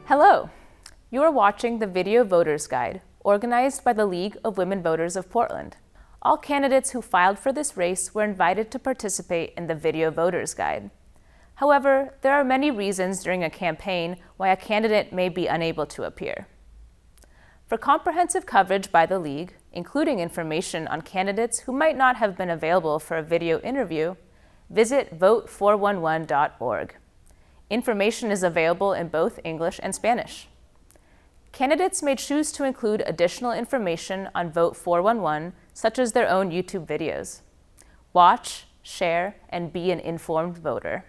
Hello! You are watching the Video Voters Guide, organized by the League of Women Voters of Portland. All candidates who filed for this race were invited to participate in the Video Voters Guide. However, there are many reasons during a campaign why a candidate may be unable to appear. For comprehensive coverage by the League, including information on candidates who might not have been available for a video interview, visit vote411.org. Information is available in both English and Spanish. Candidates may choose to include additional information on Vote 411, such as their own YouTube videos. Watch, share, and be an informed voter.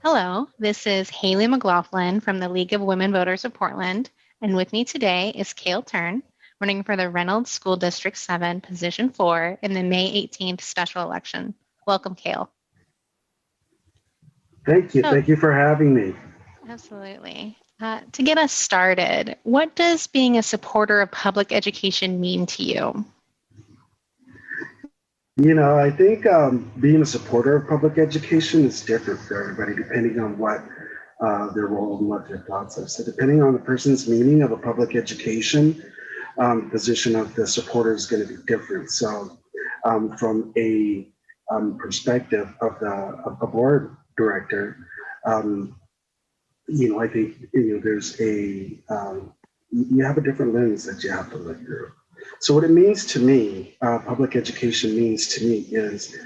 Hello, this is Haley McLaughlin from the League of Women Voters of Portland, and with me today is Cayle Tern, running for the Reynolds School District 7, Position 4 in the May 18th special election. Welcome, Cayle. Thank you. Thank you for having me. Absolutely. To get us started, what does being a supporter of public education mean to you? You know, I think being a supporter of public education is different for everybody, depending on what their role and what their thoughts are. So depending on the person's meaning of a public education, the position of the supporter is going to be different. So from a perspective of a board director, you know, I think, you know, there's you have a different lens that you have to look through. So what it means to me, public education means to me is,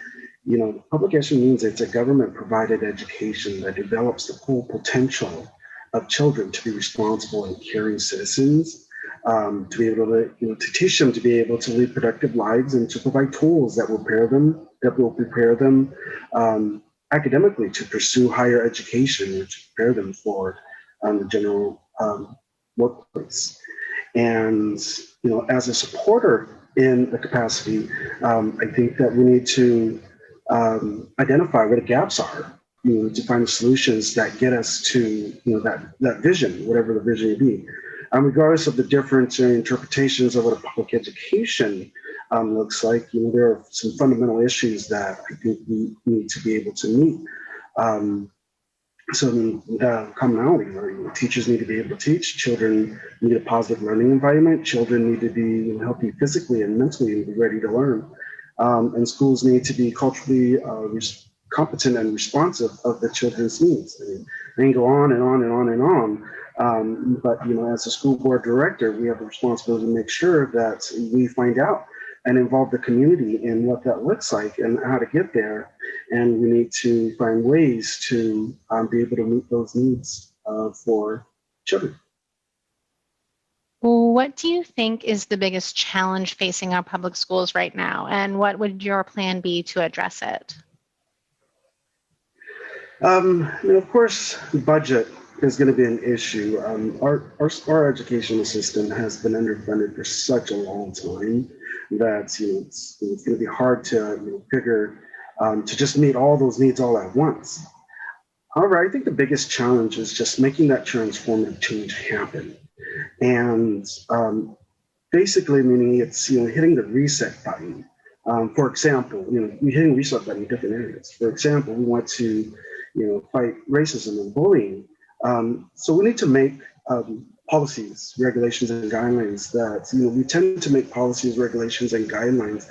you know, public education means it's a government provided education that develops the full potential of children to be responsible and caring citizens, to be able to, you know, to teach them to be able to lead productive lives and to provide tools that will prepare them academically to pursue higher education and to prepare them for the general workplace. And, you know, as a supporter in the capacity, I think that we need to identify where the gaps are, you know, to find solutions that get us to, you know, that vision, whatever the vision may be. Regardless of the different interpretations of what a public education looks like, you know, there are some fundamental issues that I think we need to be able to meet. So commonality, you know, teachers need to be able to teach, children need a positive learning environment, children need to be, you know, healthy physically and mentally and be ready to learn. And schools need to be culturally competent and responsive of the children's needs. I mean, they can go on and on and on and on. But, you know, as a school board director, we have the responsibility to make sure that we find out and involve the community in what that looks like and how to get there. And we need to find ways to be able to meet those needs for children. What do you think is the biggest challenge facing our public schools right now, and what would your plan be to address it? You know, of course, budget is going to be an issue. Our educational system has been underfunded for such a long time that, you know, it's going to be hard to, you know, figure to just meet all those needs all at once. However, I think the biggest challenge is just making that transformative change happen, and basically meaning it's, you know, hitting the reset button. For example, you know, we're hitting reset button in different areas. For example, we want to, you know, fight racism and bullying. So we need to make policies, regulations, and guidelines that, you know, we tend to make policies, regulations, and guidelines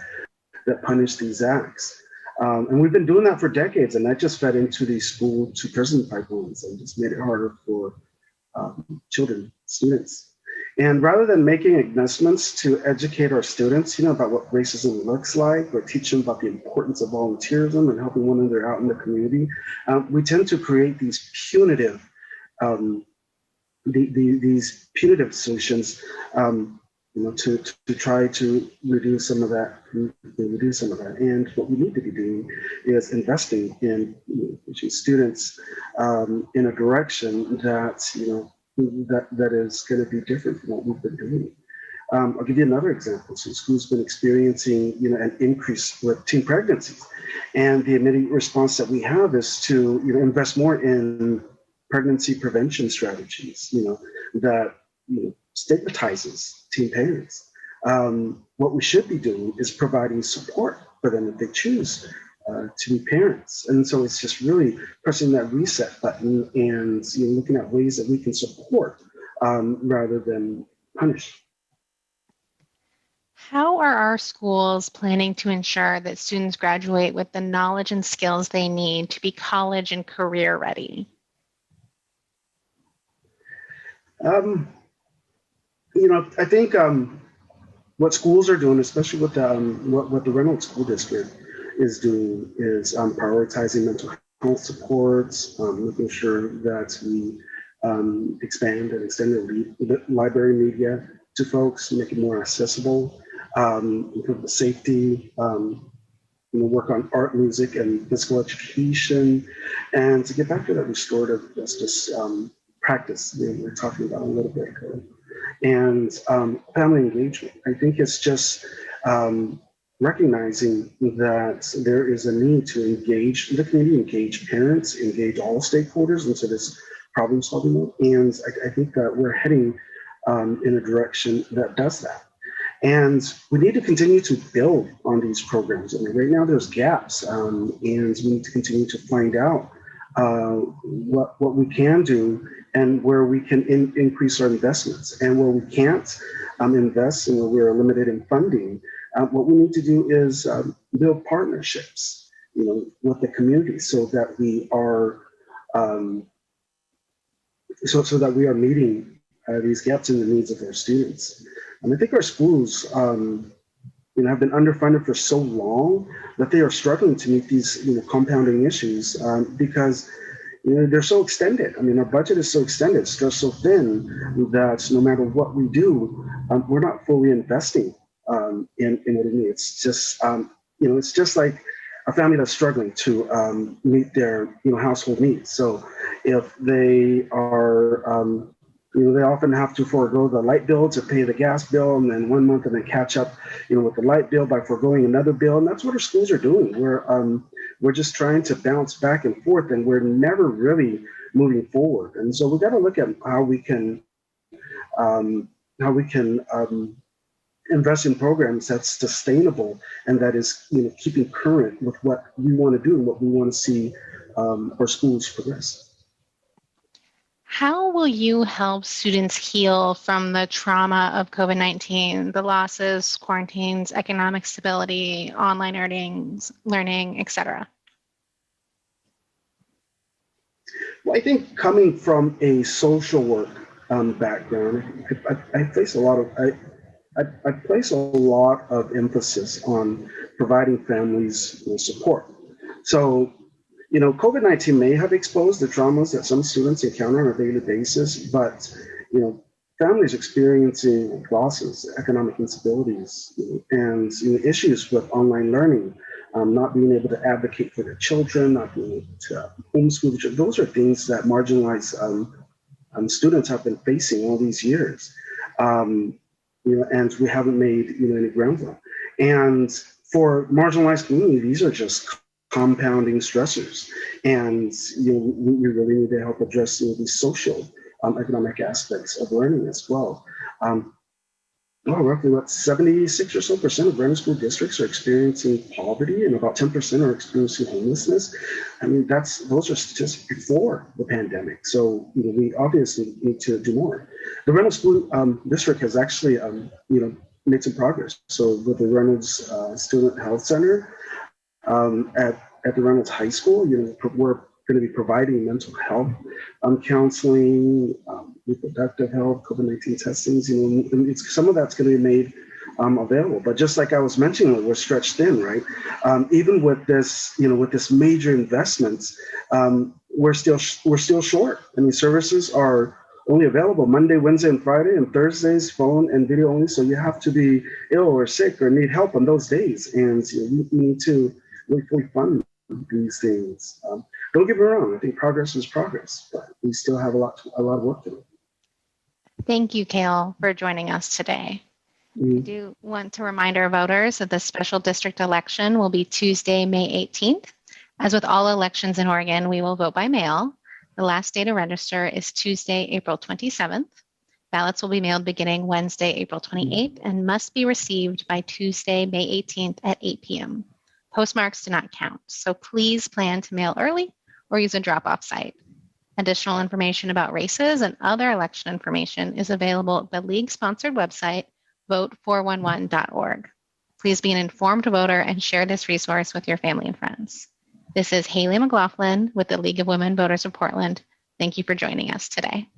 that punish these acts. And we've been doing that for decades, and that just fed into these school to prison pipelines and just made it harder for children, students. And rather than making investments to educate our students, you know, about what racism looks like, or teach them about the importance of volunteerism and helping one another out in the community, we tend to create these punitive these punitive solutions, you know, to try to reduce some of that. And what we need to be doing is investing in, you know, students in a direction that, you know, that is going to be different from what we've been doing. I'll give you another example. So school's been experiencing, you know, an increase with teen pregnancies, and the immediate response that we have is to, you know, invest more in pregnancy prevention strategies, you know, that, you know, stigmatizes teen parents. What we should be doing is providing support for them if they choose to be parents. And so it's just really pressing that reset button and looking at ways that we can support rather than punish. How are our schools planning to ensure that students graduate with the knowledge and skills they need to be college and career ready? I think what schools are doing, especially with what the Reynolds School District is doing, is prioritizing mental health supports, making sure that we expand and extend the library media to folks, make it more accessible, improve the safety, work on art, music, and physical education, and to get back to that restorative justice practice we were talking about a little bit ago. And family engagement. I think it's just recognizing that there is a need to engage the community, engage parents, engage all stakeholders into this problem solving mode. And I think that we're heading in a direction that does that. And we need to continue to build on these programs. I mean, right now there's gaps, and we need to continue to find out what we can do and where we can increase our investments. And where we can't invest and where we're limited in funding, what we need to do is build partnerships, with the community, so that we are so that we are meeting these gaps in the needs of our students. And I think our schools, have been underfunded for so long that they are struggling to meet these, compounding issues because, they're so extended. I mean, our budget is so extended, stretched so thin that no matter what we do, we're not fully investing in what we need. It's just, it's just like a family that's struggling to meet their, household needs. So if they are, they often have to forego the light bill to pay the gas bill, and then 1 month and then catch up, with the light bill by foregoing another bill. And that's what our schools are doing. We're just trying to bounce back and forth, and we're never really moving forward. And so we've got to look at how we can invest in programs that's sustainable and that is, keeping current with what we want to do and what we want to see our schools progress. How will you help students heal from the trauma of COVID-19, the losses, quarantines, economic stability, online learning, et cetera? Well, I think coming from a social work background, I place a lot of emphasis on providing families support. So, COVID-19 may have exposed the traumas that some students encounter on a daily basis, but, families experiencing losses, economic instabilities, and issues with online learning, not being able to advocate for their children, not being able to homeschool their children, those are things that marginalized students have been facing all these years, and we haven't made any ground for. And for marginalized communities, these are just compounding stressors, and we really need to help address the social economic aspects of learning as well. Roughly 76% or so of Reynolds school districts are experiencing poverty, and about 10% are experiencing homelessness. I mean, those are statistics before the pandemic. So we obviously need to do more. The Reynolds school district has actually made some progress. So with the Reynolds Student Health Center, at the Reynolds High School, we're going to be providing mental health counseling, reproductive health, COVID-19 testings. And some of that's going to be made available. But just like I was mentioning, we're stretched thin, right? Even with this, with this major investments, we're still short. I mean, services are only available Monday, Wednesday, and Friday, and Thursdays, phone and video only. So you have to be ill or sick or need help on those days, and we need to really fully fund these things. Don't get me wrong, I think progress is progress, but we still have a lot of work to do. Thank you, Cayle, for joining us today. I do want to remind our voters that the special district election will be Tuesday, May 18th. As with all elections in Oregon, we will vote by mail. The last day to register is Tuesday, April 27th. Ballots will be mailed beginning Wednesday, April 28th, and must be received by Tuesday, May 18th at 8 p.m. Postmarks do not count, so please plan to mail early or use a drop-off site. Additional information about races and other election information is available at the league-sponsored website, vote411.org. Please be an informed voter and share this resource with your family and friends. This is Cayle McLaughlin with the League of Women Voters of Portland. Thank you for joining us today.